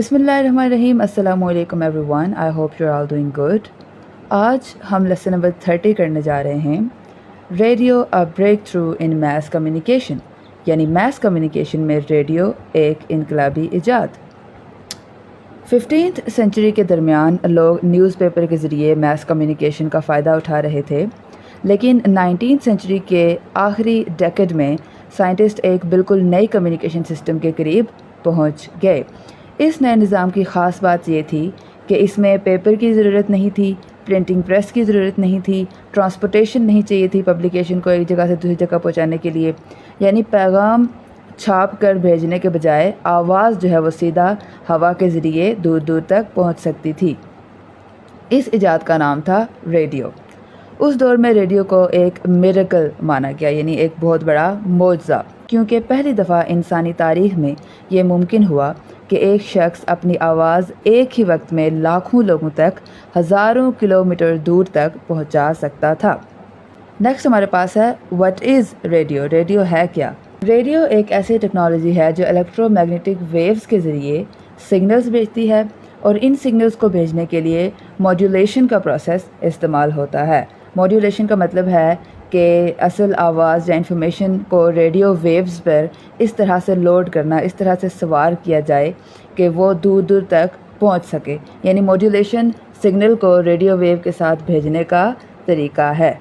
بسم اللہ الرحمن الرحیم. السلام علیکم everyone. I hope you are all doing good. آج ہم لیسن نمبر 30 کرنے جا رہے ہیں. Radio a breakthrough in mass communication, یعنی میس کمیونیکیشن میں ریڈیو ایک انقلابی ایجاد. 15th سینچری کے درمیان لوگ نیوز پیپر کے ذریعے میس کمیونیکیشن کا فائدہ اٹھا رہے تھے، لیکن 19th سینچری کے آخری ڈیکیڈ میں سائنٹسٹ ایک بالکل نئی کمیونیکیشن سسٹم کے قریب پہنچ گئے. اس نئے نظام کی خاص بات یہ تھی کہ اس میں پیپر کی ضرورت نہیں تھی، پرنٹنگ پریس کی ضرورت نہیں تھی، ٹرانسپورٹیشن نہیں چاہیے تھی پبلیکیشن کو ایک جگہ سے دوسری جگہ پہنچانے کے لیے. یعنی پیغام چھاپ کر بھیجنے کے بجائے آواز جو ہے وہ سیدھا ہوا کے ذریعے دور دور تک پہنچ سکتی تھی. اس ایجاد کا نام تھا ریڈیو. اس دور میں ریڈیو کو ایک میریکل مانا گیا، یعنی ایک بہت بڑا معجزہ، کیونکہ پہلی دفعہ انسانی تاریخ میں یہ ممکن ہوا کہ ایک شخص اپنی آواز ایک ہی وقت میں لاکھوں لوگوں تک ہزاروں کلومیٹر دور تک پہنچا سکتا تھا. نیکسٹ ہمارے پاس ہے واٹ از ریڈیو. ریڈیو ہے کیا؟ ریڈیو ایک ایسی ٹیکنالوجی ہے جو الیکٹرو میگنیٹک ویوز کے ذریعے سگنلز بھیجتی ہے، اور ان سگنلز کو بھیجنے کے لیے ماڈیولیشن کا پروسیس استعمال ہوتا ہے. ماڈیولیشن کا مطلب ہے کہ اصل آواز یا انفارمیشن کو ریڈیو ویوز پر اس طرح سے لوڈ کرنا، اس طرح سے سوار کیا جائے کہ وہ دور دور تک پہنچ سکے. یعنی ماڈیولیشن سگنل کو ریڈیو ویو کے ساتھ بھیجنے کا طریقہ ہے.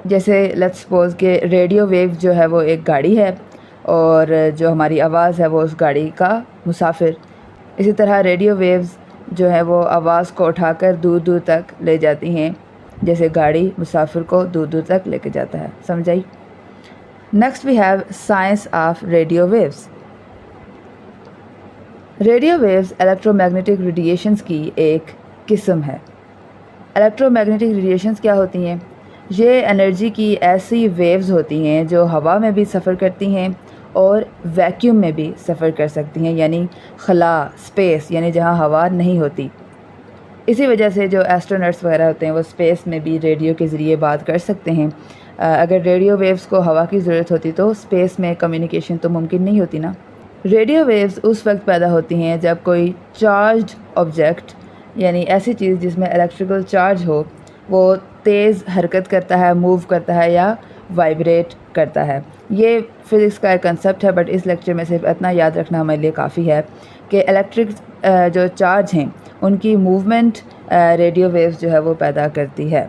جیسے لیٹس سپوز کہ ریڈیو ویو جو ہے وہ ایک گاڑی ہے، اور جو ہماری آواز ہے وہ اس گاڑی کا مسافر. اسی طرح ریڈیو ویوز جو ہے وہ آواز کو اٹھا کر دور دور تک لے جاتی ہیں، جیسے گاڑی مسافر کو دور دور تک لے کے جاتا ہے. سمجھ آئی؟ Next we have science of radio waves. Radio waves electromagnetic radiations کی ایک قسم ہے. الیکٹرو میگنیٹک ریڈیشنز کیا ہوتی ہیں؟ یہ انرجی کی ایسی ویوز ہوتی ہیں جو ہوا میں بھی سفر کرتی ہیں اور ویکیوم میں بھی سفر کر سکتی ہیں، یعنی خلا، اسپیس، یعنی جہاں ہوا نہیں ہوتی. اسی وجہ سے جو ایسٹرونٹس وغیرہ ہوتے ہیں وہ اسپیس میں بھی ریڈیو کے ذریعے بات کر سکتے ہیں. اگر ریڈیو ویوز کو ہوا کی ضرورت ہوتی تو اسپیس میں کمیونیکیشن تو ممکن نہیں ہوتی نا. ریڈیو ویوز اس وقت پیدا ہوتی ہیں جب کوئی چارجڈ آبجیکٹ، یعنی ایسی چیز جس میں الیکٹریکل چارج ہو، وہ تیز حرکت کرتا ہے، موو کرتا ہے یا وائبریٹ کرتا ہے. یہ فزکس کا ایک کنسیپٹ ہے، بٹ اس لیکچر میں صرف اتنا یاد رکھنا ہمارے لیے کافی ہے کہ الیکٹرک جو چارج ہیں ان کی موومنٹ ریڈیو ویوز جو ہے وہ پیدا کرتی ہے.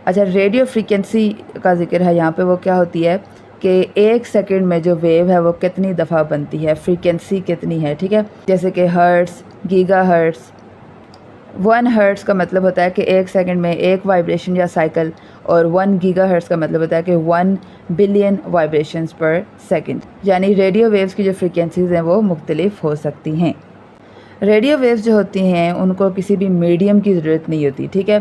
اچھا، ریڈیو فریکوینسی کا ذکر ہے یہاں پہ. وہ کیا ہوتی ہے کہ ایک سیکنڈ میں جو ویو ہے وہ کتنی دفعہ بنتی ہے، فریکوینسی کتنی ہے. ٹھیک ہے، جیسے کہ ہرٹس، گیگا ہرٹس. 1 ہرٹس کا مطلب ہوتا ہے کہ ایک سیکنڈ میں ایک وائبریشن یا سائیکل، اور 1 گیگا ہرٹس کا مطلب ہوتا ہے کہ 1 بلین وائبریشنز پر سیکنڈ. یعنی ریڈیو ویوز کی جو فریکوینسیز ہیں وہ مختلف ہو سکتی ہیں. ریڈیو ویوز جو ہوتی ہیں ان کو کسی بھی میڈیم کی ضرورت نہیں ہوتی. ٹھیک ہے،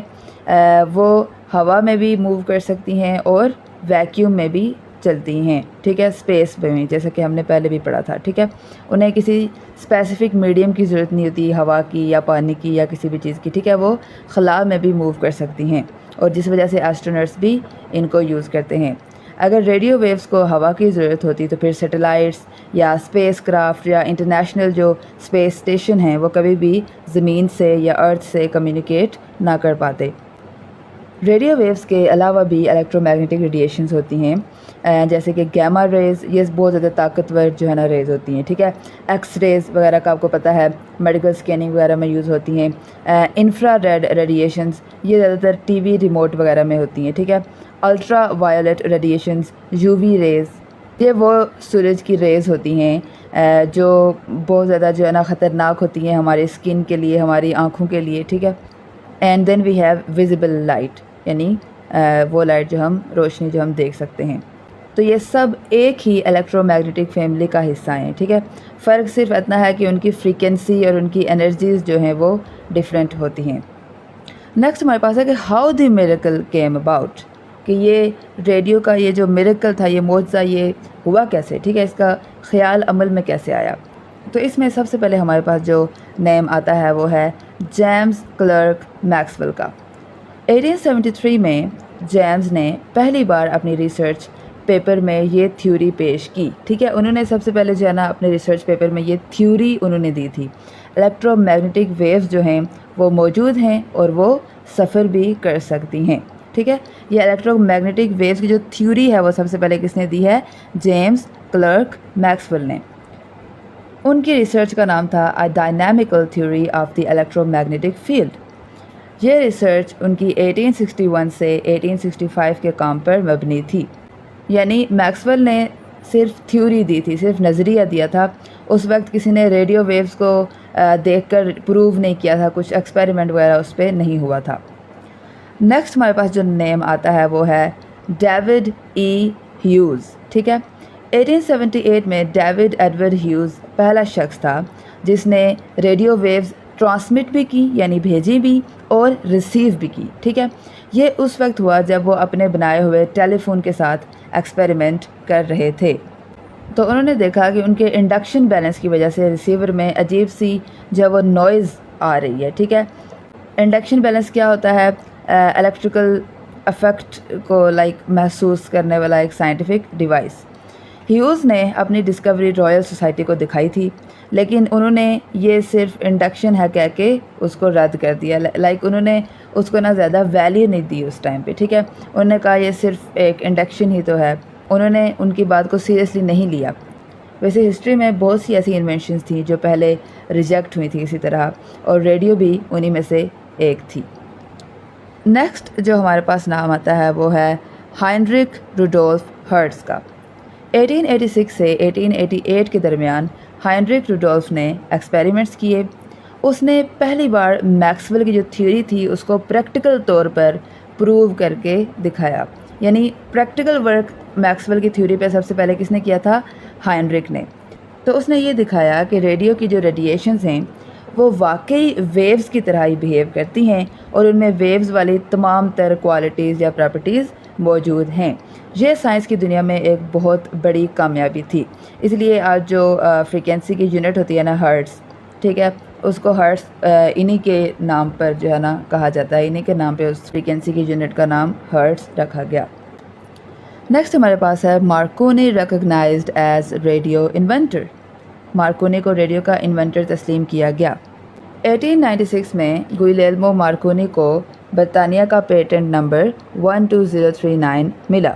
وہ ہوا میں بھی موو کر سکتی ہیں اور ویکیوم میں بھی چلتی ہیں. ٹھیک ہے، اسپیس میں بھی، جیسا کہ ہم نے پہلے بھی پڑھا تھا. ٹھیک ہے، انہیں کسی اسپیسیفک میڈیم کی ضرورت نہیں ہوتی، ہوا کی یا پانی کی یا کسی بھی چیز کی. ٹھیک ہے، وہ خلا میں بھی موو کر سکتی ہیں، اور جس وجہ سے ایسٹرونٹس بھی ان کو یوز کرتے ہیں. اگر ریڈیو ویوز کو ہوا کی ضرورت ہوتی تو پھر سیٹلائٹس یا اسپیس کرافٹ یا انٹرنیشنل جو اسپیس اسٹیشن ہیں وہ کبھی بھی زمین سے یا ارتھ سے کمیونیکیٹ نہ کر پاتے. ریڈیو ویوز کے علاوہ بھی الیکٹرو میگنیٹک ریڈیشنز ہوتی ہیں، جیسے کہ گیما ریز. یہ بہت زیادہ طاقتور جو ہے نا ریز ہوتی ہیں. ٹھیک ہے، ایکس ریز وغیرہ کا آپ کو پتہ ہے، میڈیکل اسکیننگ وغیرہ میں یوز ہوتی ہیں. انفرا ریڈ ریڈیشنز یہ زیادہ تر ٹی وی ریموٹ وغیرہ میں ہوتی ہیں. ٹھیک ہے، ultraviolet radiations, U V rays, یہ وہ سورج کی ریز ہوتی ہیں جو بہت زیادہ جو ہے نا خطرناک ہوتی ہیں ہماری اسکن کے لیے، ہماری آنکھوں کے لیے. ٹھیک ہے، and then we have visible light, یعنی وہ لائٹ جو ہم روشنی جو ہم دیکھ سکتے ہیں. تو یہ سب ایک ہی الیکٹرو میگنیٹک فیملی کا حصہ ہیں. ٹھیک ہے، فرق صرف اتنا ہے کہ ان کی فریکوینسی اور ان کی انرجیز جو ہیں وہ ڈیفرنٹ ہوتی ہیں. نیکسٹ ہمارے پاس ہے کہ how the miracle came about, کہ یہ ریڈیو کا یہ جو میریکل تھا، یہ معجزہ، یہ ہوا کیسے. ٹھیک ہے، اس کا خیال عمل میں کیسے آیا. تو اس میں سب سے پہلے ہمارے پاس جو نیم آتا ہے وہ ہے جیمز کلرک میکسویل کا. 1873 میں جیمز نے پہلی بار اپنی ریسرچ پیپر میں یہ تھیوری پیش کی. ٹھیک ہے، انہوں نے سب سے پہلے جو ہے نا اپنے ریسرچ پیپر میں یہ تھیوری انہوں نے دی تھی. الیکٹرو میگنیٹک ویوز جو ہیں وہ موجود ہیں اور وہ سفر بھی کر سکتی ہیں. ٹھیک ہے, یہ الیکٹرو میگنیٹک ویوز کی جو تھیوری ہے وہ سب سے پہلے کس نے دی ہے؟ جیمز کلرک میکسویل نے. ان کی ریسرچ کا نام تھا a dynamical theory of the electromagnetic field. یہ ریسرچ ان کی 1861 سے 1865 کے کام پر مبنی تھی. یعنی میکسویل نے صرف تھیوری دی تھی, صرف نظریہ دیا تھا. اس وقت کسی نے ریڈیو ویوز کو دیکھ کر پروو نہیں کیا تھا, کچھ ایکسپیریمنٹ وغیرہ اس پہ نہیں ہوا تھا. نیکسٹ ہمارے پاس جو نیم آتا ہے وہ ہے ڈیوڈ ای ہیوز. ٹھیک ہے, 1878 میں ڈیوڈ ایڈورڈ ہیوز پہلا شخص تھا جس نے ریڈیو ویوز ٹرانسمٹ بھی کی, یعنی بھیجی بھی اور ریسیو بھی کی. ٹھیک ہے, یہ اس وقت ہوا جب وہ اپنے بنائے ہوئے ٹیلی فون کے ساتھ ایکسپیریمنٹ کر رہے تھے. تو انہوں نے دیکھا کہ ان کے انڈکشن بیلنس کی وجہ سے ریسیور میں عجیب سی جو وہ نوائز آ رہی ہے. ٹھیک ہے, انڈکشن بیلنس کیا ہوتا ہے؟ الیکٹریکل افیکٹ کو محسوس کرنے والا ایک سائنٹیفک ڈیوائس. ہیوز نے اپنی ڈسکوری رائل سوسائٹی کو دکھائی تھی, لیکن انہوں نے یہ صرف انڈکشن ہے کہہ کے اس کو رد کر دیا. انہوں نے اس کو نہ زیادہ ویلیو نہیں دی اس ٹائم پہ. ٹھیک ہے, انہوں نے کہا یہ صرف ایک انڈکشن ہی تو ہے. انہوں نے ان کی بات کو سیریسلی نہیں لیا. ویسے ہسٹری میں بہت سی ایسی انوینشنز تھیں جو پہلے ریجیکٹ ہوئی تھی اسی طرح, اور ریڈیو بھی انہی میں سے ایک تھی. نیکسٹ جو ہمارے پاس نام آتا ہے وہ ہے ہائنرک روڈولف ہرٹز کا. 1886 سے 1888 کے درمیان ہائنرک روڈولف نے ایکسپیریمنٹس کیے. اس نے پہلی بار میکسویل کی جو تھیوری تھی اس کو پریکٹیکل طور پر پروو کر کے دکھایا. یعنی پریکٹیکل ورک میکسویل کی تھیوری پہ سب سے پہلے کس نے کیا تھا؟ ہائنرک نے. تو اس نے یہ دکھایا کہ ریڈیو کی جو ریڈیشنز ہیں وہ واقعی ویوز کی طرح ہی بیہیو کرتی ہیں, اور ان میں ویوز والی تمام تر کوالٹیز یا پراپرٹیز موجود ہیں. یہ سائنس کی دنیا میں ایک بہت بڑی کامیابی تھی. اس لیے آج جو فریکوینسی کی یونٹ ہوتی ہے نا ہرٹز, ٹھیک ہے, اس کو ہرٹز انہی کے نام پر جو ہے نا کہا جاتا ہے. انہی کے نام پہ اس فریکوینسی کی یونٹ کا نام ہرٹز رکھا گیا. نیکسٹ ہمارے پاس ہے Marconi recognised as radio inventor. Marconi کو ریڈیو کا انوینٹر تسلیم کیا گیا. 1896 میں گویلیلمو مارکونی کو برطانیہ کا پیٹنٹ نمبر 12039 ملا.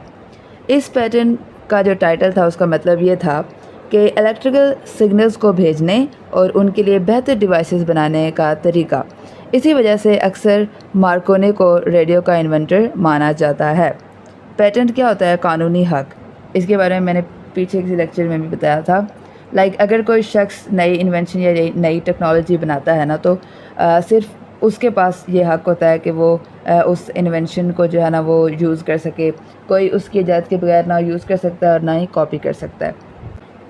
اس پیٹنٹ کا جو ٹائٹل تھا اس کا مطلب یہ تھا کہ الیکٹریکل سگنلز کو بھیجنے اور ان کے لیے بہتر ڈیوائسز بنانے کا طریقہ. اسی وجہ سے اکثر مارکونی کو ریڈیو کا انوینٹر مانا جاتا ہے. پیٹنٹ کیا ہوتا ہے؟ قانونی حق. اس کے بارے میں میں نے پیچھے کسی لیکچر میں بھی بتایا تھا. اگر کوئی شخص نئی انوینشن یا نئی ٹیکنالوجی بناتا ہے نا, تو صرف اس کے پاس یہ حق ہوتا ہے کہ وہ اس انوینشن کو جو ہے نا وہ یوز کر سکے. کوئی اس کی اجازت کے بغیر نہ یوز کر سکتا ہے اور نہ ہی کاپی کر سکتا ہے.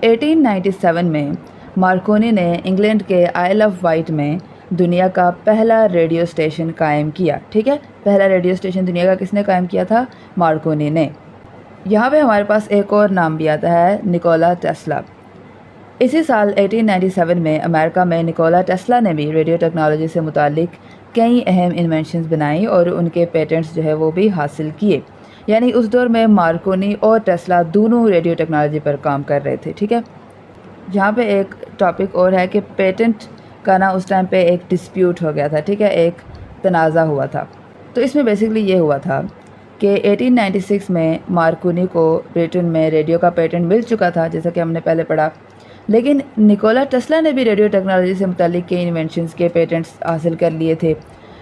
1897 میں مارکونی نے انگلینڈ کے آئل آف وائٹ میں دنیا کا پہلا ریڈیو اسٹیشن قائم کیا. ٹھیک ہے, پہلا ریڈیو اسٹیشن دنیا کا کس نے قائم کیا تھا؟ مارکونی نے. یہاں پہ ہمارے پاس ایک اور نام بھی آتا ہے, نکولا ٹیسلا. اسی سال 1897 میں امریکہ میں نکولا ٹیسلا نے بھی ریڈیو ٹیکنالوجی سے متعلق کئی اہم انوینشنز بنائی اور ان کے پیٹنٹس جو ہے وہ بھی حاصل کیے. یعنی اس دور میں مارکونی اور ٹیسلا دونوں ریڈیو ٹیکنالوجی پر کام کر رہے تھے. ٹھیک ہے, یہاں پہ ایک ٹاپک اور ہے کہ پیٹنٹ کا نا اس ٹائم پہ ایک ڈسپیوٹ ہو گیا تھا. ٹھیک ہے, ایک تنازع ہوا تھا. تو اس میں بیسکلی یہ ہوا تھا کہ 1896 میں مارکونی کو برٹن میں ریڈیو کا پیٹنٹ مل چکا تھا, جیسا کہ ہم نے پہلے پڑھا. لیکن نکولا ٹیسلا نے بھی ریڈیو ٹیکنالوجی سے متعلق کئی انوینشنز کے پیٹنٹس حاصل کر لیے تھے.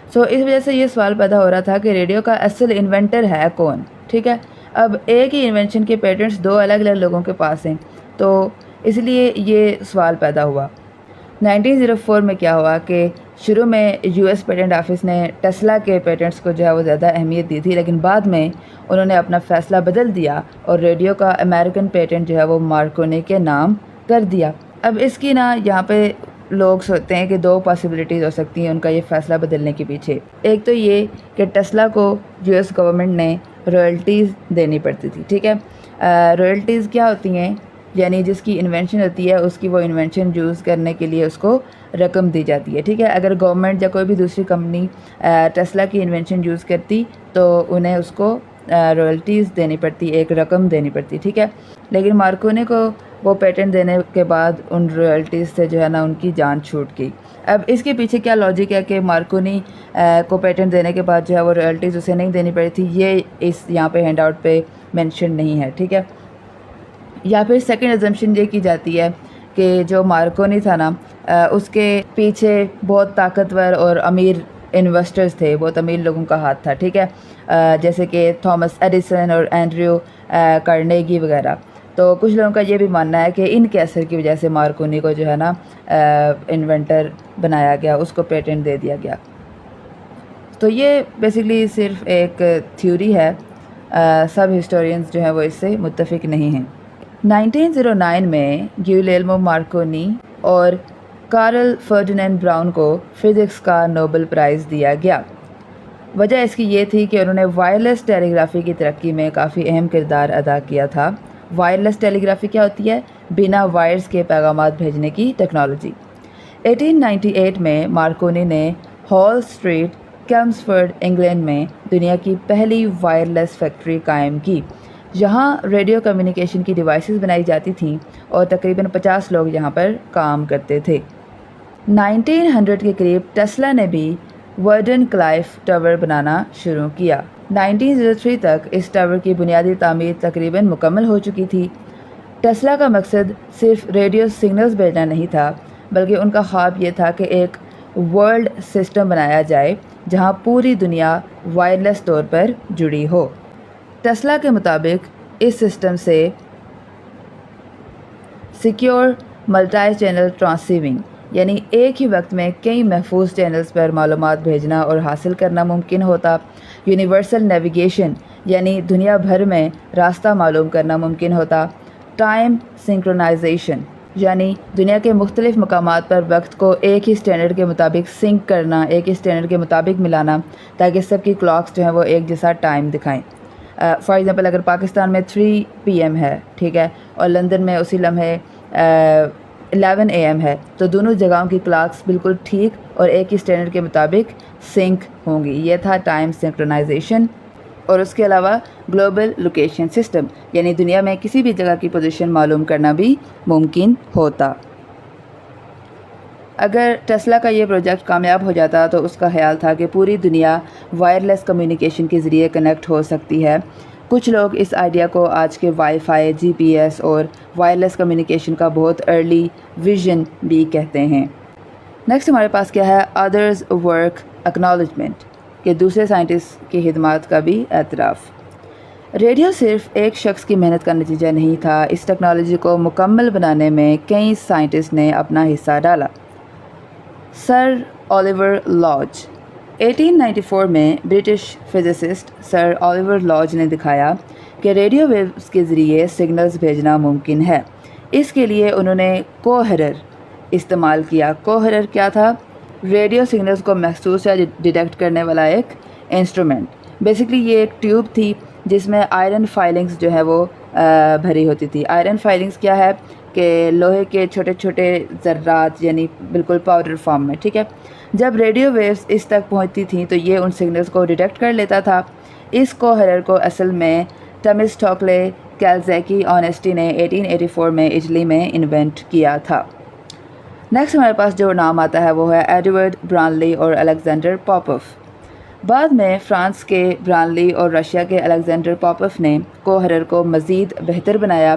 اس وجہ سے یہ سوال پیدا ہو رہا تھا کہ ریڈیو کا اصل انوینٹر ہے کون. ٹھیک ہے, اب ایک ہی انوینشن کے پیٹنٹس دو الگ الگ لوگوں کے پاس ہیں, تو اس لیے یہ سوال پیدا ہوا. 1904 میں کیا ہوا کہ شروع میں US پیٹنٹ آفس نے ٹیسلا کے پیٹنٹس کو جو ہے وہ زیادہ اہمیت دی تھی, لیکن بعد میں انہوں نے اپنا فیصلہ بدل دیا اور ریڈیو کا امریکن پیٹنٹ جو ہے وہ مارکونی کے نام کر دیا. اب اس کی نا یہاں پہ لوگ سوچتے ہیں کہ دو پاسبلٹیز ہو سکتی ہیں ان کا یہ فیصلہ بدلنے کے پیچھے. ایک تو یہ کہ ٹیسلا کو US گورنمنٹ نے رائلٹیز دینی پڑتی تھی. ٹھیک ہے, رائلٹیز کیا ہوتی ہیں؟ یعنی جس کی انوینشن ہوتی ہے اس کی وہ انوینشن یوز کرنے کے لیے اس کو رقم دی جاتی ہے. ٹھیک ہے, اگر گورنمنٹ یا کوئی بھی دوسری کمپنی ٹیسلا کی انوینشن یوز کرتی تو انہیں اس کو رائلٹیز دینی پڑتی, ایک رقم دینی پڑتی. ٹھیک ہے, لیکن مارکونی کو وہ پیٹنٹ دینے کے بعد ان رائلٹیز سے جو ہے نا ان کی جان چھوٹ گئی۔ اب اس کے پیچھے کیا لاجک ہے کہ مارکونی کو پیٹنٹ دینے کے بعد جو ہے وہ رائلٹیز اسے نہیں دینی پڑی تھی، یہ اس یہاں پہ ہینڈ آؤٹ پہ مینشن نہیں ہے، ٹھیک ہے۔ یا پھر سیکنڈ ایگزمپشن یہ کی جاتی ہے کہ جو مارکونی تھا نا اس کے پیچھے بہت طاقتور اور امیر انویسٹرز تھے، بہت امیر لوگوں کا ہاتھ تھا، ٹھیک ہے، جیسے کہ تھامس ایڈیسن اور اینڈریو کارنیگی وغیرہ۔ تو کچھ لوگوں کا یہ بھی ماننا ہے کہ ان کے اثر کی وجہ سے مارکونی کو جو ہے نا انوینٹر بنایا گیا، اس کو پیٹنٹ دے دیا گیا۔ تو یہ بیسیکلی صرف ایک تھیوری ہے، سب ہسٹورینز جو ہیں وہ اس سے متفق نہیں ہیں۔ 1909 میں گیولیلمو مارکونی اور کارل فرڈینینڈ براؤن کو فزکس کا نوبل پرائز دیا گیا۔ وجہ اس کی یہ تھی کہ انہوں نے وائرلیس ٹیلی گرافی کی ترقی میں کافی اہم کردار ادا کیا تھا۔ وائرلیس ٹیلی گرافی کیا ہوتی ہے؟ بنا وائرز کے پیغامات بھیجنے کی ٹیکنالوجی۔ 1898 میں مارکونی نے ہال اسٹریٹ، کیمسفرڈ، انگلینڈ میں دنیا کی پہلی وائرلیس فیکٹری قائم کی۔ یہاں ریڈیو کمیونیکیشن کی ڈیوائسز بنائی جاتی تھیں اور تقریباً 50 لوگ یہاں پر کام کرتے تھے۔ 1900 کے قریب ٹیسلا نے بھی ورڈن کلائف ٹاور بنانا شروع کیا۔ 1903 تک اس ٹاور کی بنیادی تعمیر تقریباً مکمل ہو چکی تھی۔ ٹیسلا کا مقصد صرف ریڈیو سگنلز بھیجنا نہیں تھا، بلکہ ان کا خواب یہ تھا کہ ایک ورلڈ سسٹم بنایا جائے جہاں پوری دنیا وائرلیس طور پر جڑی ہو۔ ٹیسلا کے مطابق اس سسٹم سے سیکیور ملٹی چینل ٹرانسیونگ، یعنی ایک ہی وقت میں کئی محفوظ چینلز پر معلومات بھیجنا اور حاصل کرنا ممکن ہوتا۔ یونیورسل نیویگیشن، یعنی دنیا بھر میں راستہ معلوم کرنا ممکن ہوتا۔ ٹائم سنکرونائزیشن، یعنی دنیا کے مختلف مقامات پر وقت کو ایک ہی سٹینڈرڈ کے مطابق سنک کرنا، ایک ہی سٹینڈرڈ کے مطابق ملانا تاکہ سب کی کلاکس جو ہیں وہ ایک جیسا ٹائم دکھائیں۔ فار ایگزامپل اگر پاکستان میں 3 PM ہے، ٹھیک ہے، اور لندن میں اسی لمحے 11 AM ہے، تو دونوں جگہوں کی کلاکس بالکل ٹھیک اور ایک ہی سٹینڈرڈ کے مطابق سنک ہوں گی۔ یہ تھا ٹائم سنکرونائزیشن۔ اور اس کے علاوہ گلوبل لوکیشن سسٹم، یعنی دنیا میں کسی بھی جگہ کی پوزیشن معلوم کرنا بھی ممکن ہوتا۔ اگر ٹیسلا کا یہ پروجیکٹ کامیاب ہو جاتا تو اس کا خیال تھا کہ پوری دنیا وائرلیس کمیونیکیشن کے ذریعے کنیکٹ ہو سکتی ہے۔ کچھ لوگ اس آئیڈیا کو آج کے وائی فائی، GPS اور وائرلیس کمیونیکیشن کا بہت ارلی ویژن بھی کہتے ہیں۔ نیکسٹ ہمارے پاس کیا ہے؟ ادرز ورک اکنالجمنٹ، کہ دوسرے سائنٹسٹ کی خدمات کا بھی اعتراف۔ ریڈیو صرف ایک شخص کی محنت کا نتیجہ نہیں تھا، اس ٹیکنالوجی کو مکمل بنانے میں کئی سائنٹسٹ نے اپنا حصہ ڈالا۔ سر اولیور لاج 1894 میں برٹش فزسسٹ سر اولیور لاج نے دکھایا کہ ریڈیو ویوز کے ذریعے سگنلز بھیجنا ممکن ہے۔ اس کے لیے انہوں نے کوہرر استعمال کیا۔ کوہرر کیا تھا؟ ریڈیو سگنلز کو محسوس یا ڈیٹیکٹ کرنے والا ایک انسٹرومنٹ۔ بیسکلی یہ ایک ٹیوب تھی جس میں آئرن فائلنگز جو ہے وہ بھری ہوتی تھی۔ آئرن فائلنگز کیا ہے کہ لوہے کے چھوٹے چھوٹے ذرات، یعنی بالکل پاؤڈر فارم میں، ٹھیک ہے۔ جب ریڈیو ویوز اس تک پہنچتی تھیں تو یہ ان سگنلز کو ڈیٹیکٹ کر لیتا تھا۔ اس کوہرر کو اصل میں تھیمسٹوکلے کیلزیکی آنیسٹی نے 1884 میں اٹلی میں انوینٹ کیا تھا۔ نیکسٹ ہمارے پاس جو نام آتا ہے وہ ہے ایڈورڈ برانلی اور الیگزینڈر پاپوف۔ بعد میں فرانس کے برانلی اور رشیا کے الیگزینڈر پاپوف نے کوہرر کو مزید بہتر بنایا۔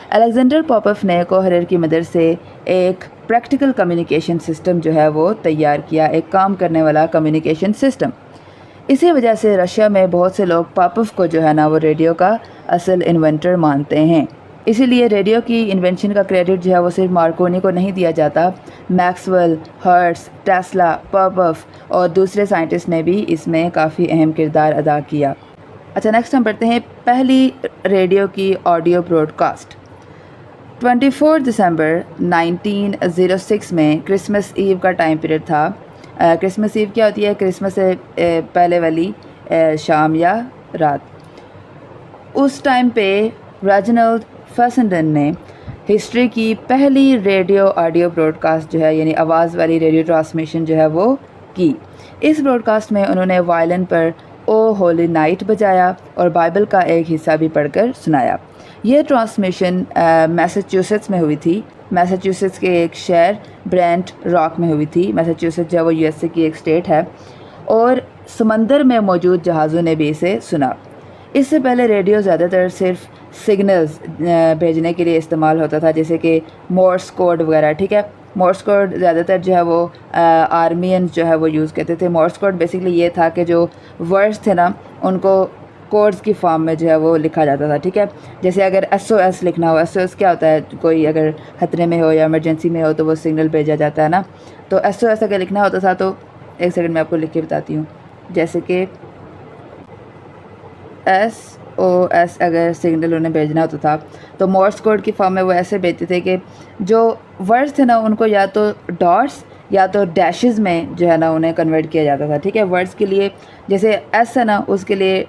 الیگزینڈر پاپوف نے کوہرر کی مدد سے ایک پریکٹیکل کمیونیکیشن سسٹم جو ہے وہ تیار کیا، ایک کام کرنے والا کمیونیکیشن سسٹم۔ اسی وجہ سے رشیا میں بہت سے لوگ پاپوف کو جو ہے نا وہ ریڈیو کا اصل انوینٹر مانتے ہیں۔ اسی لیے ریڈیو کی انوینشن کا کریڈٹ جو ہے وہ صرف مارکونی کو نہیں دیا جاتا، میکسویل، ہرٹز، ٹیسلا، پاپوف اور دوسرے سائنٹسٹ نے بھی اس میں کافی اہم کردار ادا کیا۔ اچھا نیکسٹ ہم پڑھتے ہیں پہلی ریڈیو کی آڈیو براڈ کاسٹ۔ 24 دسمبر 1906 میں کرسمس ایو کا ٹائم پیریڈ تھا۔ کرسمس ایو کیا ہوتی ہے؟ کرسمس سے پہلے والی شام یا رات۔ اس ٹائم پہ ریجنلڈ فیسنڈن نے ہسٹری کی پہلی ریڈیو آڈیو براڈ کاسٹ جو ہے، یعنی آواز والی ریڈیو ٹرانسمیشن جو ہے وہ کی۔ اس براڈ کاسٹ میں انہوں نے وائلن پر او ہولی نائٹ بجایا اور بائبل کا ایک حصہ بھی پڑھ کر سنایا۔ یہ ٹرانسمیشن میساچیوسیٹس میں ہوئی تھی. میساچیوسیٹس کے ایک شہر برینٹ راک میں ہوئی تھی. میساچیوسیٹس جو ہے وہ USA کی ایک اسٹیٹ ہے, اور سمندر میں موجود جہازوں نے بھی اسے سنا. اس سے پہلے ریڈیو زیادہ تر صرف سگنلز بھیجنے کے لیے استعمال ہوتا تھا, جیسے کہ مورس کوڈ وغیرہ. ٹھیک ہے, مورس کوڈ زیادہ تر جو ہے وہ آرمینز جو ہے وہ یوز کرتے تھے. مورس کوڈ بیسکلی یہ تھا کہ جو ورڈز تھے نا ان کو کوڈز کی فارم میں جو ہے وہ لکھا جاتا تھا. ٹھیک ہے, جیسے اگر SOS لکھنا ہو, SOS کیا ہوتا ہے, کوئی اگر خطرے میں ہو یا ایمرجنسی میں ہو تو وہ سگنل بھیجا جاتا ہے نا. تو SOS اگر لکھنا ہوتا تھا تو ایک سیکنڈ میں آپ کو لکھ کے بتاتی ہوں. جیسے کہ SOS اگر سگنل انہیں بھیجنا ہوتا تھا تو مورس کوڈ کی فارم میں وہ ایسے بھیجتے تھے کہ جو ورڈز تھے نا ان کو یا تو ڈاٹس یا تو ڈیشز میں جو ہے نا انہیں کنورٹ کیا جاتا تھا. ٹھیک ہے, ورڈز کے لیے جیسے S ہے نا, اس کے لیے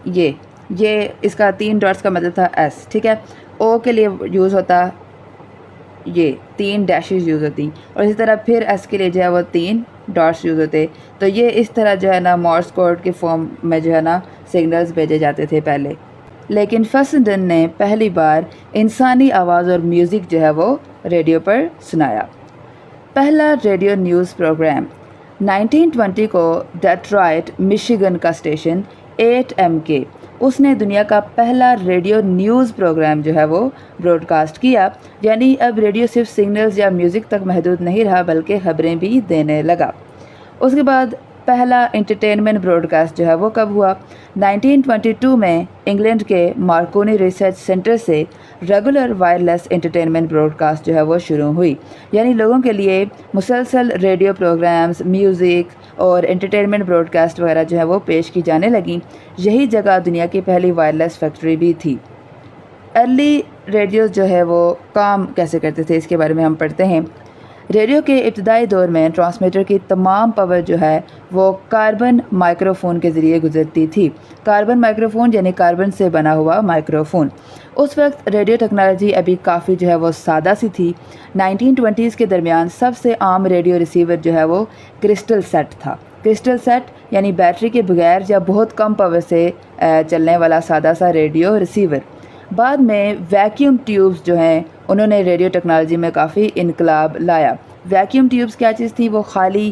یہ اس کا 3 ڈاٹس کا مطلب تھا S. ٹھیک ہے, O کے لیے یوز ہوتا یہ 3 ڈیشز یوز ہوتی, اور اسی طرح پھر S کے لیے جو ہے وہ 3 ڈاٹس یوز ہوتے. تو یہ اس طرح جو ہے نا مورس کوڈ کے فارم میں جو ہے نا سگنلز بھیجے جاتے تھے پہلے. لیکن فسنڈن نے پہلی بار انسانی آواز اور میوزک جو ہے وہ ریڈیو پر سنایا. پہلا ریڈیو نیوز پروگرام 1920 کو ڈیٹرائٹ مشیگن کا اسٹیشن 8MK, اس نے دنیا کا پہلا ریڈیو نیوز پروگرام جو ہے وہ براڈ کاسٹ کیا. یعنی اب ریڈیو صرف سگنلز یا میوزک تک محدود نہیں رہا بلکہ خبریں بھی دینے لگا. اس کے بعد پہلا انٹرٹینمنٹ براڈ کاسٹ جو ہے وہ کب ہوا؟ 1922 میں انگلینڈ کے مارکونی ریسرچ سینٹر سے regular wireless entertainment broadcast جو ہے وہ شروع ہوئی. یعنی لوگوں کے لیے مسلسل ریڈیو پروگرامز, میوزک اور انٹرٹینمنٹ براڈ کاسٹ وغیرہ جو ہے وہ پیش کی جانے لگیں. یہی جگہ دنیا کی پہلی وائرلیس فیکٹری بھی تھی. ارلی ریڈیو جو ہے وہ کام کیسے کرتے تھے اس کے بارے میں ہم پڑھتے ہیں. ریڈیو کے ابتدائی دور میں ٹرانسمیٹر کی تمام پاور جو ہے وہ کاربن مائکروفون کے ذریعے گزرتی تھی. کاربن مائکروفون یعنی کاربن سے بنا ہوا مائکروفون. اس وقت ریڈیو ٹیکنالوجی ابھی کافی جو ہے وہ سادہ سی تھی. 1920s کے درمیان سب سے عام ریڈیو ریسیور جو ہے وہ کرسٹل سیٹ تھا. کرسٹل سیٹ یعنی بیٹری کے بغیر یا بہت کم پاور سے چلنے والا سادہ سا ریڈیو ریسیور. بعد میں ویکیوم ٹیوبز جو ہیں انہوں نے ریڈیو ٹیکنالوجی میں کافی انقلاب لایا. ویکیوم ٹیوبز کیا چیز تھی؟ وہ خالی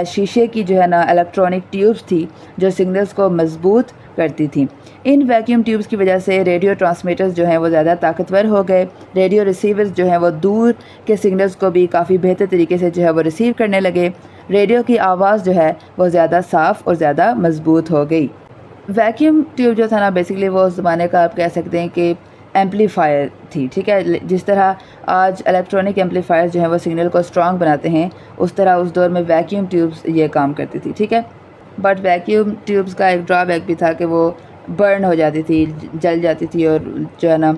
شیشے کی جو ہے نا الیکٹرانک ٹیوبز تھی جو سگنلز کو مضبوط کرتی تھیں. ان ویکیوم ٹیوبز کی وجہ سے ریڈیو ٹرانسمیٹرز جو ہیں وہ زیادہ طاقتور ہو گئے. ریڈیو ریسیورز جو ہیں وہ دور کے سگنلز کو بھی کافی بہتر طریقے سے جو ہے وہ ریسیو کرنے لگے. ریڈیو کی آواز جو ہے وہ زیادہ صاف اور زیادہ مضبوط ہو گئی. ویکیوم ٹیوب جو تھا نا بیسکلی وہ اس زمانے کا آپ کہہ سکتے ہیں کہ ایمپلیفائر تھی. ٹھیک ہے, جس طرح آج الیکٹرانک ایمپلیفائر جو ہیں وہ سگنل کو اسٹرانگ بناتے ہیں, اس طرح اس دور میں ویکیوم ٹیوبز یہ کام کرتی تھی. ٹھیک ہے, بٹ ویکیوم ٹیوبز کا ایک ڈرا بیک بھی تھا کہ وہ برن ہو جاتی تھی, جل جاتی تھی, اور جو ہے نا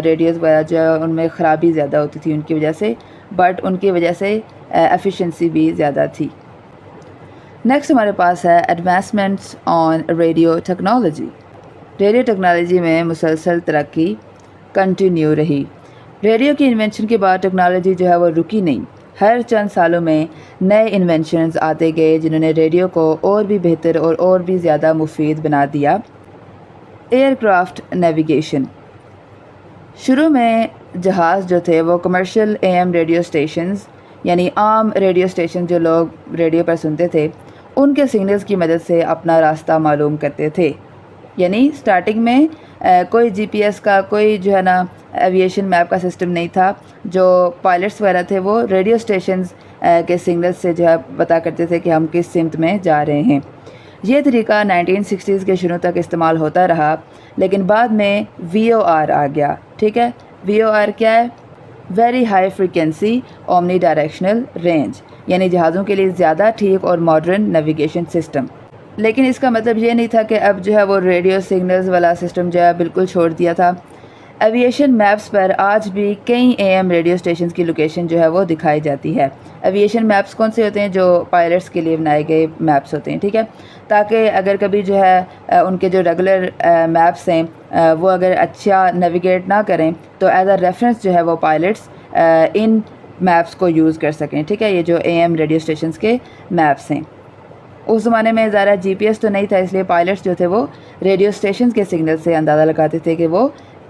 ریڈیوز وغیرہ جو ہے ان میں خرابی زیادہ ہوتی تھی ان کی وجہ سے, بٹ ان کی وجہ سے ایفیشنسی بھی زیادہ تھی. نیکسٹ ہمارے پاس ہے advancements on radio technology. Radio technology میں مسلسل ترقی کنٹینیو رہی. ریڈیو کی انوینشن کے بعد ٹیکنالوجی جو ہے وہ رکی نہیں. ہر چند سالوں میں نئے انوینشنز آتے گئے جنہوں نے ریڈیو کو اور بھی بہتر اور بھی زیادہ مفید بنا دیا. Aircraft navigation. شروع میں جہاز جو تھے وہ کمرشل AM ریڈیو اسٹیشنز یعنی عام ریڈیو اسٹیشن جو لوگ ریڈیو پر سنتے تھے ان کے سگنلز کی مدد سے اپنا راستہ معلوم کرتے تھے. یعنی سٹارٹنگ میں کوئی GPS کا کوئی جو ہے نا ایویشن میپ کا سسٹم نہیں تھا. جو پائلٹس وغیرہ تھے وہ ریڈیو اسٹیشنز کے سگنلز سے جو ہے پتہ کرتے تھے کہ ہم کس سمت میں جا رہے ہیں. یہ طریقہ 1960s کے شروع تک استعمال ہوتا رہا, لیکن بعد میں VOR آ گیا. ٹھیک ہے, VOR کیا ہے؟ Very high frequency omni directional range, یعنی جہازوں کے لیے زیادہ ٹھیک اور ماڈرن نیویگیشن سسٹم. لیکن اس کا مطلب یہ نہیں تھا کہ اب جو ہے وہ ریڈیو سگنلز والا سسٹم جو ہے بالکل چھوڑ دیا تھا. ایویشن میپس پر آج بھی کئی AM ریڈیو اسٹیشنز کی لوکیشن جو ہے وہ دکھائی جاتی ہے. ایویشن میپس کون سے ہوتے ہیں؟ جو پائلٹس کے لیے بنائے گئے میپس ہوتے ہیں. ٹھیک ہے, تاکہ اگر کبھی جو ہے ان کے جو ریگولر میپس ہیں وہ اگر اچھا نیویگیٹ نہ کریں تو ایز اے ریفرنس جو ہے وہ پائلٹس ان میپس کو یوز کر سکیں. ٹھیک ہے, یہ جو AM ریڈیو اسٹیشنز کے میپس ہیں. اس زمانے میں ذرا GPS تو نہیں تھا, اس لیے پائلٹس جو تھے وہ ریڈیو اسٹیشنز کے سگنل سے اندازہ لگاتے تھے کہ وہ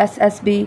SSB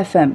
FM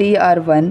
TR1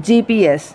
GPS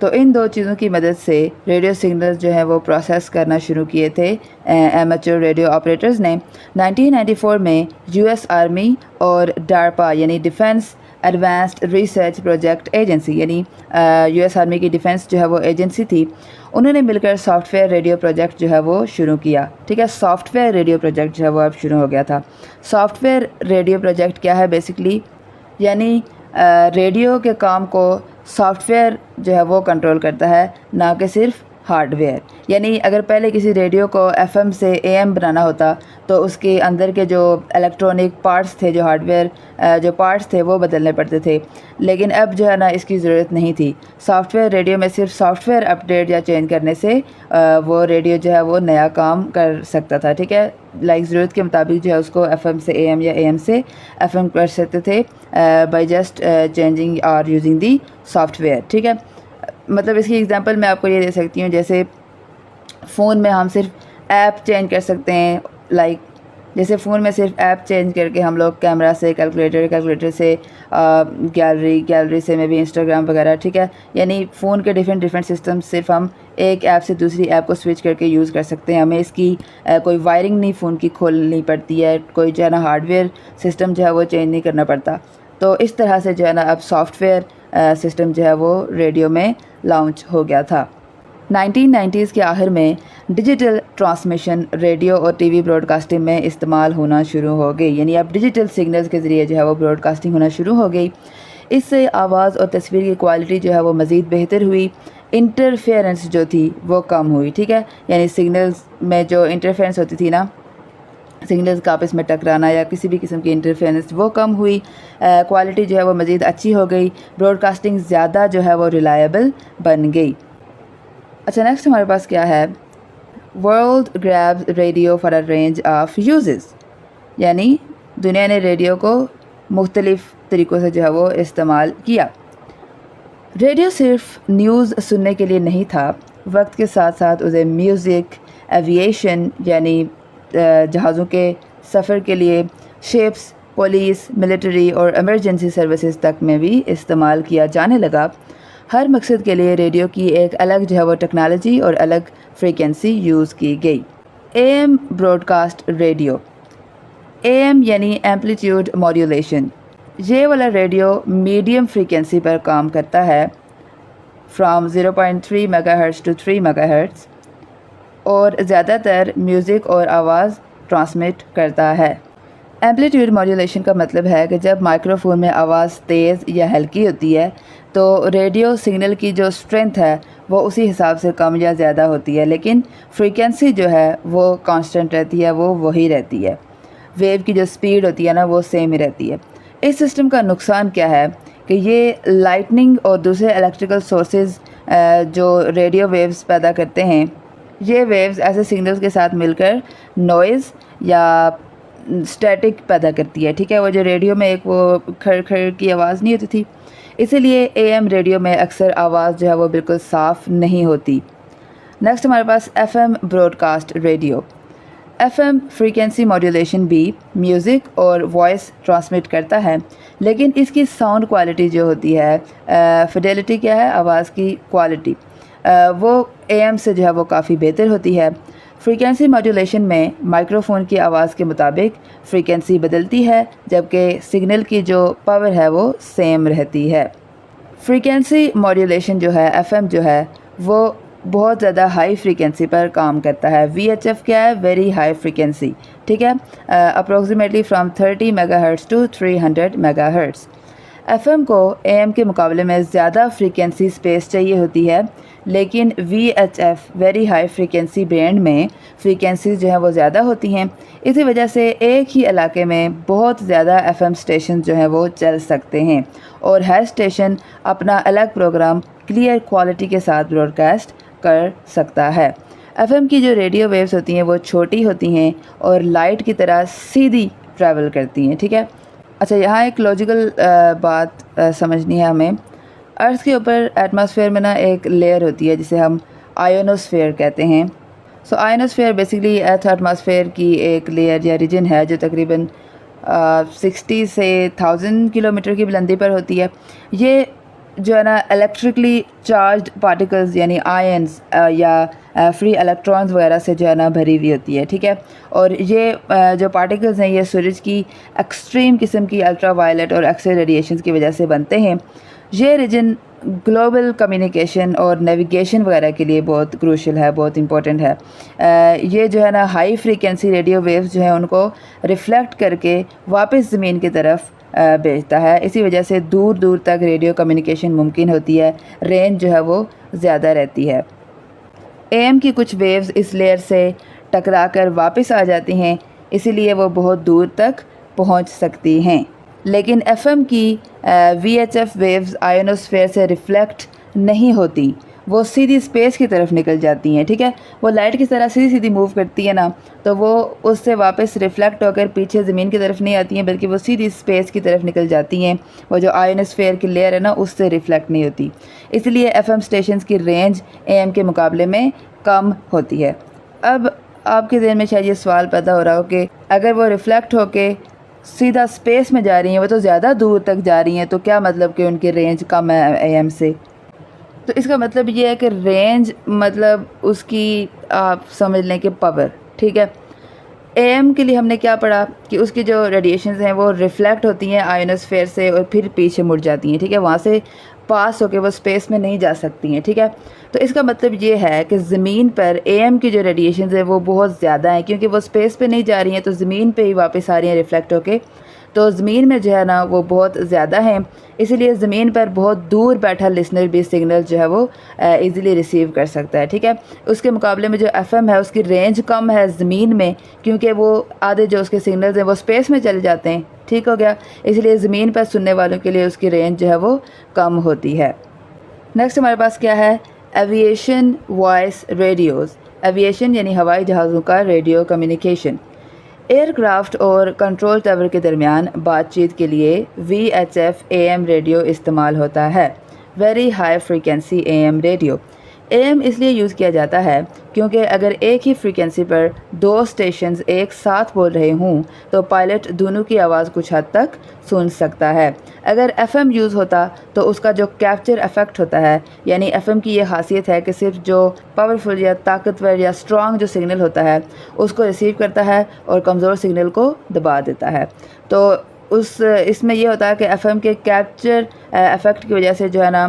تو ان دو چیزوں کی مدد سے ریڈیو سگنلز جو ہیں وہ پروسیس کرنا شروع کیے تھے ایمیچر ریڈیو آپریٹرز نے۔ 1994 میں یو ایس آرمی اور ڈارپا یعنی defence advanced research project agency, یعنی یو ایس آرمی کی ڈیفینس جو ہے وہ ایجنسی تھی، انہوں نے مل کر سافٹ ویئر ریڈیو پروجیکٹ جو ہے وہ شروع کیا۔ ٹھیک ہے، سافٹ ویئر ریڈیو پروجیکٹ جو ہے وہ اب شروع ہو گیا تھا۔ سافٹ ویئر ریڈیو پروجیکٹ کیا ہے بیسکلی؟ یعنی ریڈیو کے کام کو سافٹ ویئر جو ہے وہ کنٹرول کرتا ہے، نہ کہ صرف ہارڈ ویئر۔ یعنی اگر پہلے کسی ریڈیو کو ایف ایم سے اے ایم بنانا ہوتا تو اس کے اندر کے جو الیکٹرانک پارٹس تھے، جو ہارڈ ویئر جو پارٹس تھے وہ بدلنے پڑتے تھے، لیکن اب جو ہے نا اس کی ضرورت نہیں تھی۔ سافٹ ویئر ریڈیو میں صرف سافٹ ویئر اپڈیٹ یا چینج کرنے سے وہ ریڈیو جو ہے وہ نیا کام کر سکتا تھا۔ ٹھیک ہے، ضرورت کے مطابق جو ہے اس کو ایف ایم سے اے ایم یا اے ایم سے ایف ایم کر سکتے تھے بائی جسٹ چینجنگ اور یوزنگ دی سافٹ ویئر۔ ٹھیک ہے، مطلب اس کی ایگزامپل میں آپ کو یہ دے سکتی ہوں، جیسے فون میں ہم صرف ایپ چینج کر سکتے ہیں، جیسے فون میں صرف ایپ چینج کر کے ہم لوگ کیمرہ سے کیلکولیٹر سے گیلری سے میں بھی انسٹاگرام وغیرہ۔ ٹھیک ہے، یعنی فون کے ڈیفرنٹ سسٹم صرف ہم ایک ایپ سے دوسری ایپ کو سوئچ کر کے یوز کر سکتے ہیں۔ ہمیں اس کی کوئی وائرنگ نہیں فون کی کھولنی پڑتی ہے، کوئی جو ہے نا ہارڈ ویئر سسٹم جو ہے وہ چینج نہیں کرنا پڑتا۔ تو اس طرح سے جو ہے نا اب سافٹ ویئر سسٹم جو ہے وہ ریڈیو میں لانچ ہو گیا تھا۔ 1990s کے آخر میں ڈیجیٹل ٹرانسمیشن ریڈیو اور ٹی وی براڈ کاسٹنگ میں استعمال ہونا شروع ہو گئی، یعنی اب ڈیجیٹل سگنلز کے ذریعے جو ہے وہ براڈ کاسٹنگ ہونا شروع ہو گئی۔ اس سے آواز اور تصویر کی کوالٹی جو ہے وہ مزید بہتر ہوئی، انٹرفیئرنس جو تھی وہ کم ہوئی۔ ٹھیک ہے، یعنی سگنلز میں جو انٹرفیئرنس ہوتی تھی نا، سگنلز کا آپس میں ٹکرانا یا کسی بھی قسم کی انٹرفیئرنس، وہ کم ہوئی، کوالٹی جو ہے وہ مزید اچھی ہو گئی، براڈ کاسٹنگ زیادہ جو ہے وہ ریلائبل بن گئی۔ اچھا، نیکسٹ ہمارے پاس کیا ہے؟ World grabs radio for a range of uses, یعنی دنیا نے ریڈیو کو مختلف طریقوں سے جو ہے وہ استعمال کیا۔ ریڈیو صرف نیوز سننے کے لیے نہیں تھا، وقت کے ساتھ ساتھ اسے میوزک، ایوییشن یعنی جہازوں کے سفر کے لیے، شپس، پولیس، ملٹری اور ایمرجنسی سروسز تک میں بھی استعمال کیا جانے لگا۔ ہر مقصد کے لیے ریڈیو کی ایک الگ جو ہے وہ ٹیکنالوجی اور الگ فریکوینسی یوز کی گئی۔ A M broadcast radio, A M یعنی ایمپلیٹیوڈ ماڈیولیشن، یہ والا ریڈیو میڈیم فریکوینسی پر کام کرتا ہے، from 0.3 megahertz to 3 megahertz, اور زیادہ تر میوزک اور آواز ٹرانسمٹ کرتا ہے۔ ایمپلیٹیوڈ ماڈیولیشن کا مطلب ہے کہ جب مائکرو فون میں آواز تیز یا ہلکی ہوتی ہے تو ریڈیو سگنل کی جو اسٹرینتھ ہے وہ اسی حساب سے کم یا زیادہ ہوتی ہے، لیکن فریکوینسی جو ہے وہ کانسٹنٹ رہتی ہے، وہ وہی رہتی ہے۔ ویو کی جو سپیڈ ہوتی ہے نا وہ سیم ہی رہتی ہے۔ اس سسٹم کا نقصان کیا ہے کہ یہ لائٹننگ اور دوسرے الیکٹریکل سورسز جو ریڈیو ویوز پیدا کرتے ہیں، یہ ویوز ایسے سگنلز کے ساتھ مل کر نوائز یا اسٹیٹک پیدا کرتی ہے۔ ٹھیک ہے، وہ جو ریڈیو میں ایک وہ کھڑ کھڑ کی آواز نہیں ہوتی تھی، اسی لیے اے ایم ریڈیو میں اکثر آواز جو ہے وہ بالکل صاف نہیں ہوتی۔ نیکسٹ ہمارے پاس F M broadcast radio. F M frequency modulation بھی میوزک اور وائس ٹرانسمٹ کرتا ہے، لیکن اس کی ساؤنڈ کوالٹی جو ہوتی ہے، فیڈیلٹی کیا ہے، آواز کی کوالٹی، وہ اے ایم سے جو ہے وہ کافی بہتر ہوتی ہے۔ فریکوینسی ماڈیولیشن میں مائکرو فون کی آواز کے مطابق فریکوینسی بدلتی ہے، جبکہ سگنل کی جو پاور ہے وہ سیم رہتی ہے۔ فریکوینسی ماڈیولیشن جو ہے، ایف ایم جو ہے، وہ بہت زیادہ ہائی فریکوینسی پر کام کرتا ہے۔ وی ایچ ایف کیا ہے؟ Very high frequency. ٹھیک ہے، approximately from 30 megahertz to 300 megahertz. F M کو اے ایم کے مقابلے میں زیادہ فریکوینسی اسپیس چاہیے ہوتی ہے، لیکن V H F very high frequency band میں فریکوینسیز جو ہیں وہ زیادہ ہوتی ہیں، اسی وجہ سے ایک ہی علاقے میں بہت زیادہ ایف ایم اسٹیشن جو ہیں وہ چل سکتے ہیں، اور ہر اسٹیشن اپنا الگ پروگرام کلیئر کوالٹی کے ساتھ براڈ کاسٹ کر سکتا ہے۔ ایف ایم کی جو ریڈیو ویوز ہوتی ہیں وہ چھوٹی ہوتی ہیں اور لائٹ کی طرح سیدھی ٹریول کرتی ہیں۔ ٹھیک ہے، اچھا یہاں ایک لاجیکل بات سمجھنی ہے ہمیں۔ ارتھ کے اوپر ایٹماسفیئر میں نا ایک لیئر ہوتی ہے جسے ہم آئونوسفیئر کہتے ہیں۔ سو آئونوسفیئر بیسیکلی ارتھ ایٹماسفیئر کی ایک لیئر یا ریجن ہے جو تقریباً 60 سے 1000 کلومیٹر کی بلندی پر ہوتی ہے۔ یہ جو ہے نا الیکٹرکلی چارجڈ پارٹیکلز یعنی آئنز یا فری الیکٹرانز وغیرہ سے جو ہے نا بھری ہوئی ہوتی ہے، ٹھیک ہے. اور یہ جو پارٹیکلز ہیں یہ سورج کی ایکسٹریم قسم کی الٹرا وائلٹ اور ایکس رے ریڈیشنز کی وجہ سے بنتے ہیں. یہ ریجن گلوبل کمیونیکیشن اور نیویگیشن وغیرہ کے لیے بہت کروشل ہے، بہت امپورٹنٹ ہے. یہ جو ہے نا ہائی فریکوینسی ریڈیو ویوز جو ہیں ان کو ریفلیکٹ کر کے واپس زمین کی طرف بھیجتا ہے. اسی وجہ سے دور دور تک ریڈیو کمیونیکیشن ممکن ہوتی ہے، رینج جو ہے وہ زیادہ رہتی ہے. اے ایم کی کچھ ویوز اس لیئر سے ٹکرا کر واپس آ جاتی ہیں، اسی لیے وہ بہت دور تک پہنچ سکتی ہیں. لیکن ایف ایم کی وی ایچ ایف ویوز آئونوسفیئر سے ریفلیکٹ نہیں ہوتی، وہ سیدھی اسپیس کی طرف نکل جاتی ہیں، ٹھیک ہے. وہ لائٹ کی طرح سیدھی سیدھی موو کرتی ہے نا، تو وہ اس سے واپس ریفلیکٹ ہو کر پیچھے زمین کی طرف نہیں آتی ہیں بلکہ وہ سیدھی اسپیس کی طرف نکل جاتی ہیں. وہ جو آئونوسفیئر کی لیئر ہے نا اس سے ریفلیکٹ نہیں ہوتی، اس لیے ایف ایم اسٹیشنز کی رینج اے ایم کے مقابلے میں کم ہوتی ہے. اب آپ کے ذہن میں شاید یہ سوال پیدا ہو رہا ہو کہ اگر وہ ریفلیکٹ ہو کے سیدھا اسپیس میں جا رہی ہیں، وہ تو زیادہ دور تک جا رہی ہیں، تو کیا مطلب کہ ان کی رینج کم ہے اے ایم سے؟ تو اس کا مطلب یہ ہے کہ رینج مطلب اس کی آپ سمجھ لیں کہ پاور، ٹھیک ہے. اے ایم کے لیے ہم نے کیا پڑھا کہ اس کی جو ریڈیشنز ہیں وہ ریفلیکٹ ہوتی ہیں آئونوسفیئر سے اور پھر پیچھے مڑ جاتی ہیں، ٹھیک ہے. وہاں سے پاس ہو کے وہ اسپیس میں نہیں جا سکتی ہیں، ٹھیک ہے. تو اس کا مطلب یہ ہے کہ زمین پر اے ایم کی جو ریڈیشنز ہیں وہ بہت زیادہ ہیں، کیونکہ وہ اسپیس پہ نہیں جا رہی ہیں تو زمین پہ ہی واپس آ رہی ہیں ریفلیکٹ ہو کے. تو زمین میں جو ہے نا وہ بہت زیادہ ہیں، اسی لیے زمین پر بہت دور بیٹھا لسنر بھی سگنل جو ہے وہ ایزیلی ریسیو کر سکتا ہے، ٹھیک ہے. اس کے مقابلے میں جو ایف ایم ہے اس کی رینج کم ہے زمین میں، کیونکہ وہ آدھے جو اس کے سگنلز ہیں وہ اسپیس میں چلے جاتے ہیں، ٹھیک ہو گیا. اس لیے زمین پر سننے والوں کے لیے اس کی رینج جو ہے وہ کم ہوتی ہے. نیکسٹ ہمارے پاس کیا ہے؟ Aviation voice reduce. ایویشن یعنی ہوائی جہازوں کا ریڈیو کمیونیکیشن. ایئر کرافٹ اور کنٹرول ٹاور کے درمیان بات چیت کے لیے V H F A M radio استعمال ہوتا ہے، very high frequency A M radio. A M اس لیے یوز کیا جاتا ہے کیونکہ اگر ایک ہی فریکوینسی پر دو اسٹیشنز ایک ساتھ بول رہے ہوں تو پائلٹ دونوں کی آواز کچھ حد تک سن سکتا ہے. اگر ایف ایم یوز ہوتا تو اس کا جو کیپچر افیکٹ ہوتا ہے، یعنی ایف ایم کی یہ خاصیت ہے کہ صرف جو پاورفل یا طاقتور یا اسٹرانگ جو سگنل ہوتا ہے اس کو ریسیو کرتا ہے اور کمزور سگنل کو دبا دیتا ہے. تو اس میں یہ ہوتا ہے کہ ایف ایم کے کیپچر افیکٹ کی وجہ سے جو ہے نا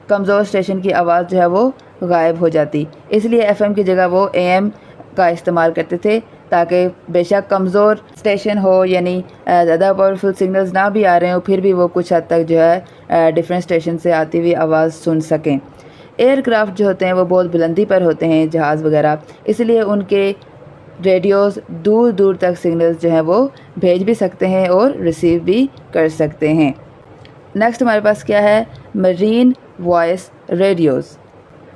کمزور اسٹیشن کی آواز جو ہے وہ غائب ہو جاتی. اس لیے ایف ایم کی جگہ وہ اے ایم کا استعمال کرتے تھے تاکہ بے شک کمزور اسٹیشن ہو، یعنی زیادہ پاورفل سگنلز نہ بھی آ رہے ہوں، پھر بھی وہ کچھ حد تک جو ہے ڈفرینٹ اسٹیشن سے آتی ہوئی آواز سن سکیں. ایئر کرافٹ جو ہوتے ہیں وہ بہت بلندی پر ہوتے ہیں، جہاز وغیرہ، اس لیے ان کے ریڈیوز دور دور تک سگنلز جو ہیں وہ بھیج بھی سکتے ہیں اور ریسیو بھی کر سکتے ہیں. نیکسٹ ہمارے پاس کیا ہے؟ مرین وائس ریڈیوز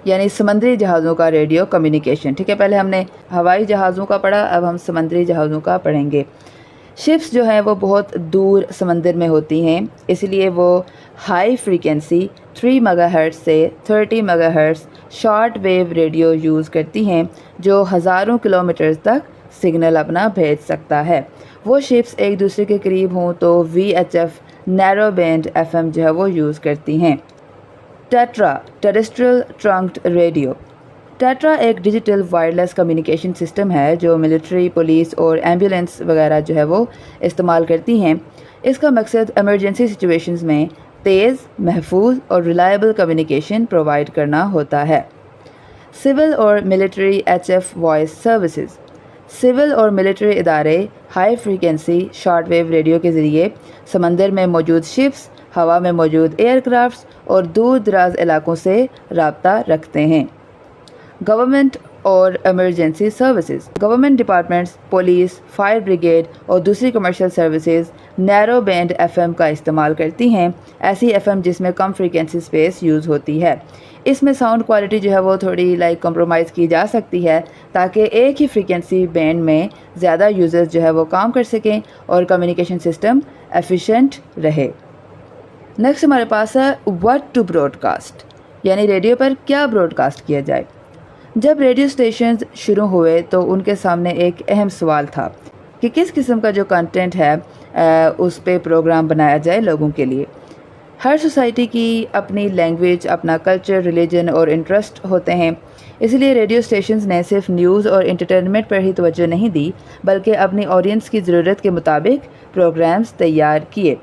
یعنی سمندری جہازوں کا ریڈیو کمیونیکیشن. ٹھیک ہے، پہلے ہم نے ہوائی جہازوں کا پڑھا، اب ہم سمندری جہازوں کا پڑھیں گے. شپس جو ہیں وہ بہت دور سمندر میں ہوتی ہیں، اس لیے وہ ہائی فریکوینسی 3 میگا ہرٹز سے 30 mega hertz short wave radio use کرتی ہیں جو ہزاروں کلومیٹرز تک سگنل اپنا بھیج سکتا ہے. وہ شپس ایک دوسرے کے قریب ہوں تو V H F narrow band F M جو ہے وہ یوز کرتی ہیں. TETRA terrestrial trunked radio. TETRA ایک ڈیجیٹل وائرلیس کمیونیکیشن سسٹم ہے جو ملٹری، پولیس اور ایمبولینس وغیرہ جو ہے وہ استعمال کرتی ہیں. اس کا مقصد ایمرجنسی سچویشنز میں تیز، محفوظ اور ریلائبل کمیونیکیشن پرووائڈ کرنا ہوتا ہے. سول اور military H F voice services. Civil اور ملٹری ادارے high frequency short wave radio کے ذریعے سمندر میں موجود شپس، ہوا میں موجود ایئر کرافٹس اور دور دراز علاقوں سے رابطہ رکھتے ہیں. گورنمنٹ اور emergency services. Government departments, police, fire brigade اور دوسری کمرشل سروسز نیرو بینڈ ایف ایم کا استعمال کرتی ہیں، ایسی ایف ایم جس میں کم فریکوینسی اسپیس یوز ہوتی ہے. اس میں ساؤنڈ کوالٹی جو ہے وہ تھوڑی کمپرومائز کی جا سکتی ہے تاکہ ایک ہی فریکوینسی بینڈ میں زیادہ یوزرز جو ہے وہ کام کر سکیں اور کمیونیکیشن سسٹم ایفیشینٹ رہے. نیکسٹ ہمارے پاس ہے واٹ ٹو براڈ کاسٹ، یعنی ریڈیو پر کیا براڈ کاسٹ کیا جائے. جب ریڈیو اسٹیشنز شروع ہوئے تو ان کے سامنے ایک اہم سوال تھا کہ کس قسم کا جو کنٹینٹ ہے اس پہ پروگرام بنایا جائے لوگوں کے لیے. ہر سوسائٹی کی اپنی لینگویج، اپنا کلچر، ریلیجن اور انٹرسٹ ہوتے ہیں، اس لیے ریڈیو اسٹیشنز نے صرف نیوز اور انٹرٹینمنٹ پر ہی توجہ نہیں دی بلکہ اپنی آڈینس کی ضرورت کے مطابق پروگرامز تیار کیے۔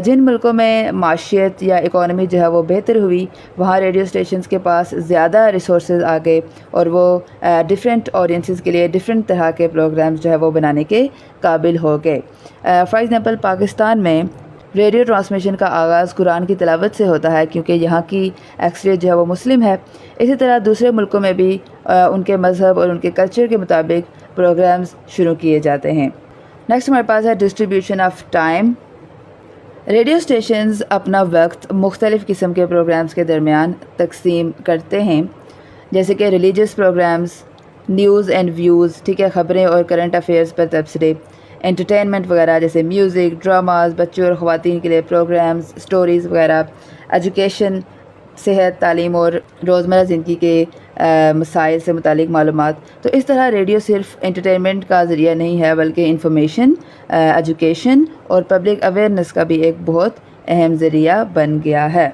جن ملکوں میں معیشت یا اکانومی جو ہے وہ بہتر ہوئی، وہاں ریڈیو اسٹیشنز کے پاس زیادہ ریسورسز آ گئے اور وہ ڈیفرنٹ آڈینسز کے لیے ڈیفرنٹ طرح کے پروگرامز جو ہے وہ بنانے کے قابل ہو گئے۔ فار ایگزامپل پاکستان میں ریڈیو ٹرانسمیشن کا آغاز قرآن کی تلاوت سے ہوتا ہے کیونکہ یہاں کی ایکثریت جو ہے وہ مسلم ہے۔ اسی طرح دوسرے ملکوں میں بھی ان کے مذہب اور ان کے کلچر کے مطابق پروگرامز شروع کیے جاتے ہیں۔ نیکسٹ ہمارے پاس ہے distribution of time. Radio stations اپنا وقت مختلف قسم کے پروگرامز کے درمیان تقسیم کرتے ہیں، جیسے کہ religious programmes, news and views, ٹھیک ہے، خبریں اور کرنٹ افیئرز پر تبصرے، انٹرٹینمنٹ وغیرہ جیسے میوزک، ڈراماز، بچوں اور خواتین کے لیے پروگرامز، سٹوریز وغیرہ، ایجوکیشن، صحت، تعلیم اور روزمرہ زندگی کے مسائل سے متعلق معلومات۔ تو اس طرح ریڈیو صرف انٹرٹینمنٹ کا ذریعہ نہیں ہے بلکہ انفارمیشن، ایجوکیشن اور پبلک اویئرنیس کا بھی ایک بہت اہم ذریعہ بن گیا ہے۔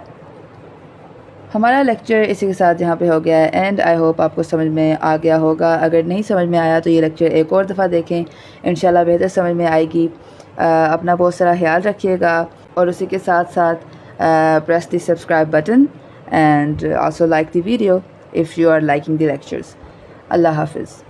ہمارا لیکچر اسی کے ساتھ یہاں پہ ہو گیا ہے اینڈ آئی ہوپ آپ کو سمجھ میں آ گیا ہوگا۔ اگر نہیں سمجھ میں آیا تو یہ لیکچر ایک اور دفعہ دیکھیں، انشاءاللہ بہتر سمجھ میں آئے گی۔ اپنا بہت سارا خیال رکھیے گا اور اسی کے ساتھ ساتھ press the subscribe button and also like the video if you are liking the lectures. اللہ حافظ.